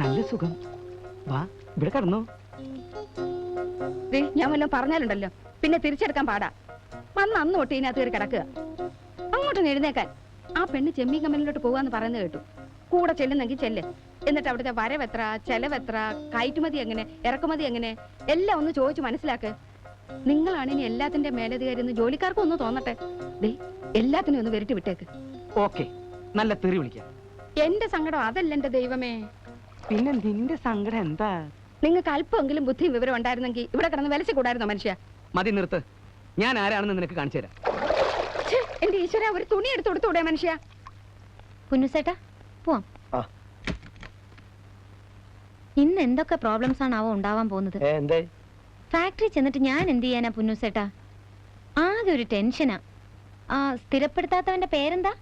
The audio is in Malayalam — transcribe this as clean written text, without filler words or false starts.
നല്ല സുഖം. വാ, ഇവിടെ കടന്നോ. ഞാൻ വല്ലതും പറഞ്ഞാലുണ്ടല്ലോ പിന്നെ തിരിച്ചെടുക്കാൻ പാടാ. വന്ന് അന്ന് തൊട്ട് ഇതിനകത്ത് കയറി കിടക്കുക. അങ്ങോട്ടൊന്ന് എഴുന്നേക്കാൻ. ആ പെണ്ണ് ചെമ്മീൻ കമ്പനിയിലോട്ട് പോകാന്ന് പറയുന്നത് കേട്ടു. കൂടെ ചെല്ലുന്നെങ്കിൽ ചെല്ല്. എന്നിട്ട് അവിടുത്തെ വരവെത്ര, ചെലവെത്ര, കയറ്റുമതി എങ്ങനെ, ഇറക്കുമതി എങ്ങനെ എല്ലാം ഒന്ന് ചോദിച്ചു മനസ്സിലാക്ക്. നിങ്ങളാണ് ഇനി എല്ലാത്തിന്റെ മേലധികാരി എന്ന് ജോലിക്കാർക്കും ഒന്ന് തോന്നട്ടെ. ദേ എല്ലാത്തിനും ഒന്ന് വരട്ടി വിട്ടേക്ക്. ഓക്കെ, നല്ല തെറി വിളിക്കാം. എന്റെ സങ്കടം അതല്ല എന്റെ ദൈവമേ. പിന്നെ നിന്റെ സങ്കടം എന്താ? നിങ്ങൾക്ക് അല്പമെങ്കിലും ബുദ്ധിയും വിവരം ഉണ്ടായിരുന്നെങ്കിൽ ഇവിടെ കിടന്ന് വിലസി കൂടായിരുന്നോ മനുഷ്യ? മതി, നിർത്ത്. ഞാൻ ആരാണെന്ന് നിനക്ക് കാണിച്ചു തരാം. എന്റെ ഈശ്വര, ഒരു തുണി എടുത്തു കൊടുത്തൂടെ മനുഷ്യ? കുഞ്ഞുസേട്ടാ പോവാം. ഇന്ന് എന്തൊക്കെ പ്രോബ്ലംസ് ആണാവോ ഉണ്ടാവാൻ പോകുന്നത്. ഫാക്ടറി ചെന്നിട്ട് ഞാൻ എന്ത് ചെയ്യാനാ പുന്നൂസേട്ടാ? ആകെ ഒരു ടെൻഷനാ. സ്ഥിരപ്പെടുത്താത്തവന്റെ പേരെന്താ?